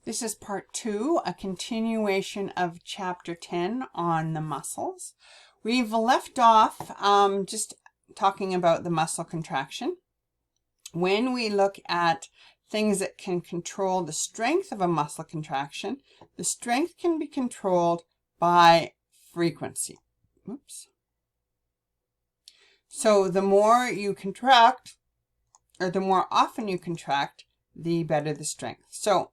This is part 2, a continuation of chapter 10 on the muscles. We've left off just talking about the muscle contraction. When we look at things that can control the strength of a muscle contraction, the strength can be controlled by frequency. Oops. So the more you contract, or the more often you contract, the better the strength. So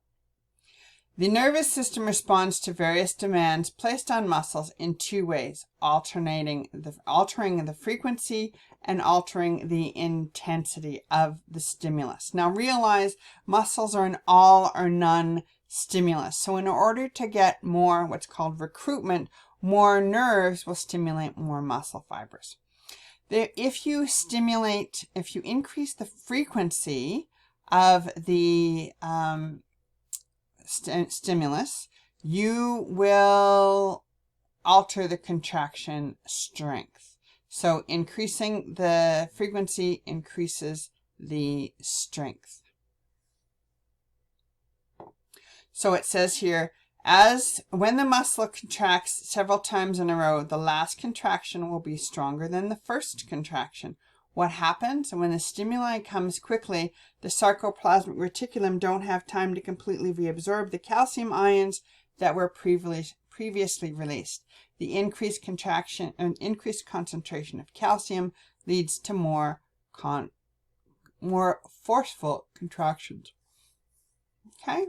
the nervous system responds to various demands placed on muscles in two ways, altering the frequency and altering the intensity of the stimulus. Now realize muscles are an all or none stimulus. So in order to get more what's called recruitment, more nerves will stimulate more muscle fibers. If you increase the frequency of the stimulus, you will alter the contraction strength. So increasing the frequency increases the strength. So it says here, when the muscle contracts several times in a row, the last contraction will be stronger than the first contraction. What happens when the stimuli comes quickly, the sarcoplasmic reticulum don't have time to completely reabsorb the calcium ions that were previously released. The increased contraction and increased concentration of calcium leads to more forceful contractions. Okay,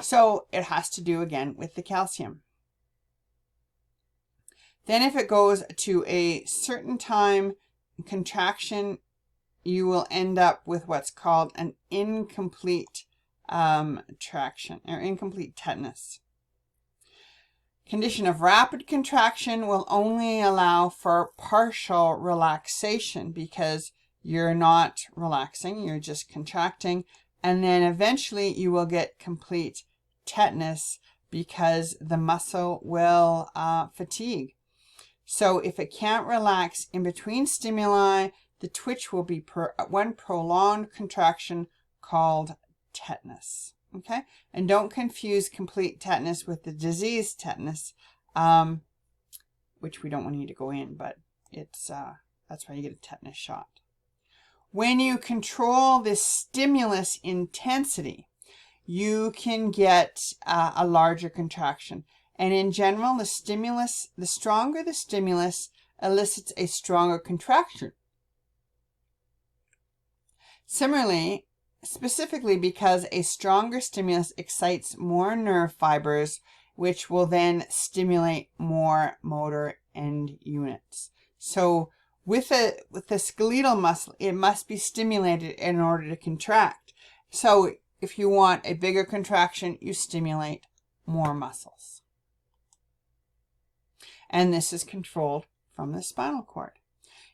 so it has to do again with the calcium. Then if it goes to a certain time contraction, you will end up with what's called an incomplete traction or incomplete tetanus. Condition of rapid contraction will only allow for partial relaxation because you're not relaxing, you're just contracting, and then eventually you will get complete tetanus because the muscle will fatigue. So if it can't relax in between stimuli, the twitch will be one prolonged contraction called tetanus. Okay, and don't confuse complete tetanus with the disease tetanus, which we don't want you to go in, but it's that's why you get a tetanus shot. When you control the stimulus intensity, you can get a larger contraction. And in general, the stronger the stimulus elicits a stronger contraction. Similarly, specifically because a stronger stimulus excites more nerve fibers, which will then stimulate more motor end units. So with the skeletal muscle, it must be stimulated in order to contract. So if you want a bigger contraction, you stimulate more muscles. And this is controlled from the spinal cord.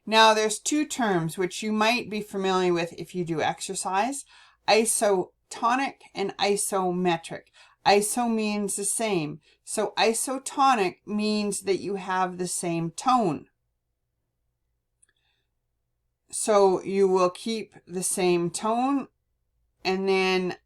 Now there's two terms which you might be familiar with if you do exercise: isotonic and isometric. Iso means the same. So isotonic means that you have the same tone. So you will keep the same tone, and then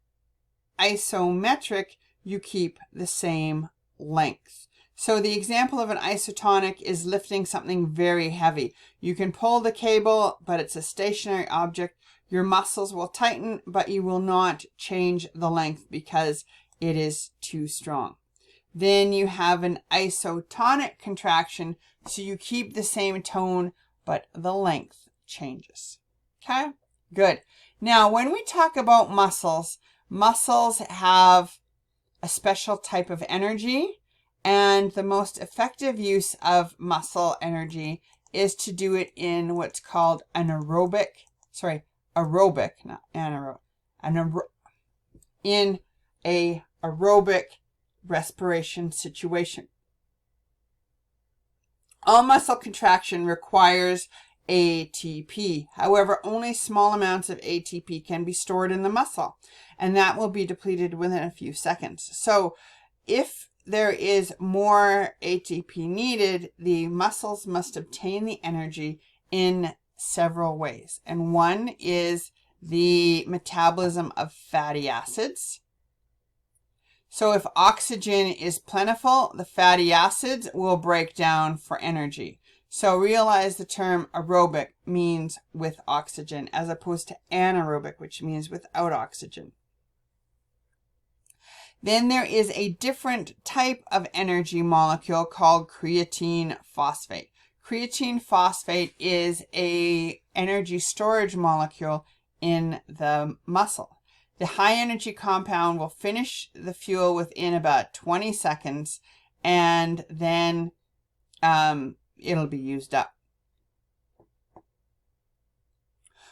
isometric, you keep the same length. So the example of an isotonic is lifting something very heavy. You can pull the cable, but it's a stationary object. Your muscles will tighten, but you will not change the length because it is too strong. Then you have an isotonic contraction, so you keep the same tone, but the length changes. Okay, good. Now, when we talk about muscles, muscles have a special type of energy. And the most effective use of muscle energy is to do it in what's called in a aerobic respiration situation. All muscle contraction requires ATP. However, only small amounts of ATP can be stored in the muscle, and that will be depleted within a few seconds. So if there is more ATP needed, the muscles must obtain the energy in several ways. And one is the metabolism of fatty acids. So if oxygen is plentiful, the fatty acids will break down for energy. So realize the term aerobic means with oxygen as opposed to anaerobic, which means without oxygen. Then there is a different type of energy molecule called creatine phosphate. Creatine phosphate is an energy storage molecule in the muscle. The high energy compound will finish the fuel within about 20 seconds and then it'll be used up.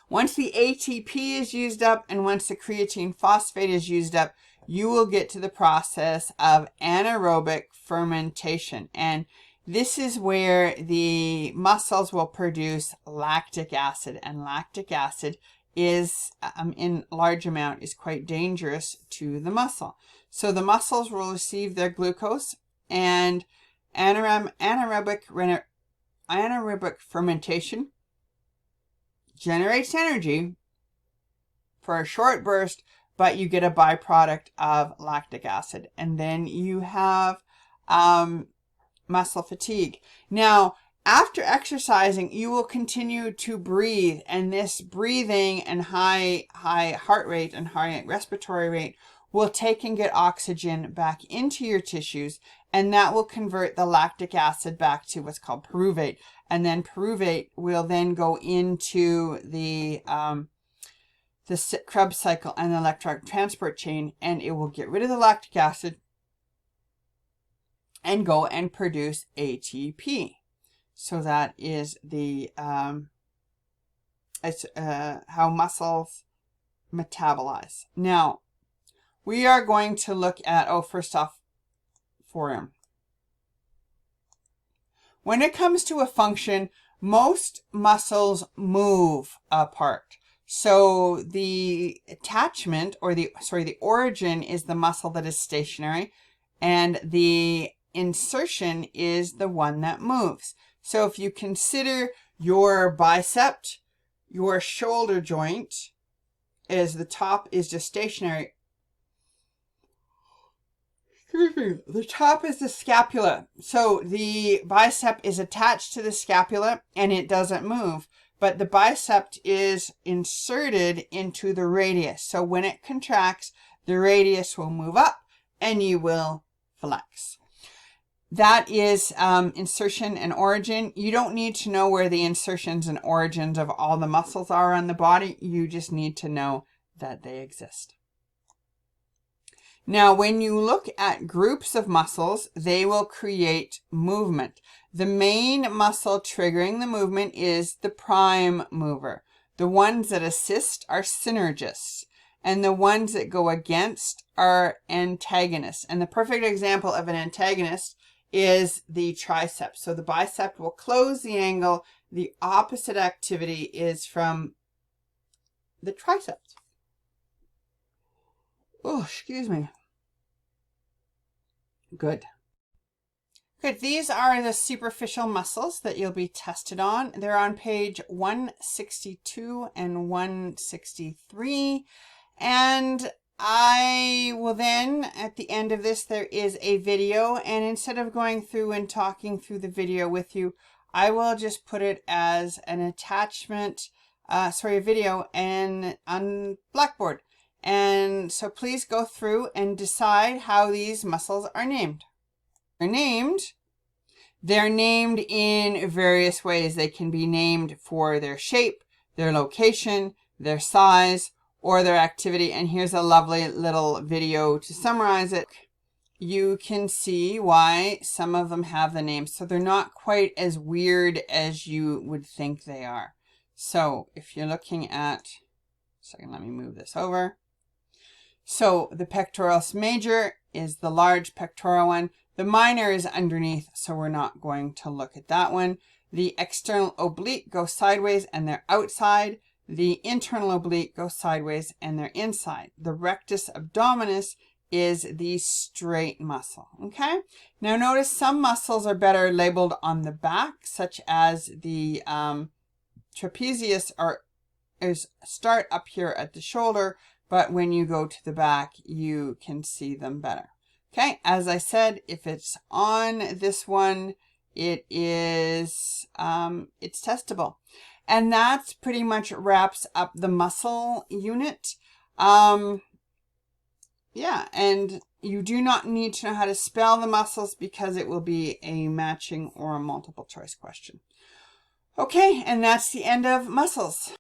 Once the ATP is used up and once the creatine phosphate is used up, you will get to the process of anaerobic fermentation. And this is where the muscles will produce lactic acid. And lactic acid is, in large amount, is quite dangerous to the muscle. So the muscles will receive their glucose, and anaerobic fermentation generates energy for a short burst, but you get a byproduct of lactic acid, and then you have muscle fatigue. Now, after exercising, you will continue to breathe, and this breathing and high heart rate and high respiratory rate will take and get oxygen back into your tissues, and that will convert the lactic acid back to what's called pyruvate. And then pyruvate will then go into the Krebs cycle and the electron transport chain, and it will get rid of the lactic acid and go and produce ATP. So that is the how muscles metabolize. Now, we are going to look at, first off, form. When it comes to a function, most muscles move apart. So the attachment, or the origin is the muscle that is stationary, and the insertion is the one that moves. So if you consider your bicep, your shoulder joint, as the top is just stationary. Excuse me. The top is the scapula. So the bicep is attached to the scapula and it doesn't move. But the bicep is inserted into the radius. So when it contracts, the radius will move up and you will flex. That is insertion and origin. You don't need to know where the insertions and origins of all the muscles are on the body. You just need to know that they exist. Now, when you look at groups of muscles, they will create movement. The main muscle triggering the movement is the prime mover. The ones that assist are synergists, and the ones that go against are antagonists. And the perfect example of an antagonist is the tricep. So the bicep will close the angle. The opposite activity is from the triceps. Oh, excuse me. Good. Good. These are the superficial muscles that you'll be tested on. They're on page 162 and 163. And I will then, at the end of this, there is a video. And instead of going through and talking through the video with you, I will just put it as an attachment, a video on Blackboard. And so please go through and decide how these muscles are named. They're named in various ways. They can be named for their shape, their location, their size, or their activity. And here's a lovely little video to summarize it. You can see why some of them have the names. So they're not quite as weird as you would think they are. So if you're looking at, let me move this over. So the pectoralis major is the large pectoral one. The minor is underneath, so we're not going to look at that one. The external oblique goes sideways and they're outside. The internal oblique goes sideways and they're inside. The rectus abdominis is the straight muscle. Okay. Now notice some muscles are better labeled on the back, such as the trapezius start up here at the shoulder, but when you go to the back, you can see them better. Okay, as I said, if it's on this one, it is, it's testable. And that's pretty much wraps up the muscle unit. Yeah, and you do not need to know how to spell the muscles because it will be a matching or a multiple choice question. Okay, and that's the end of muscles.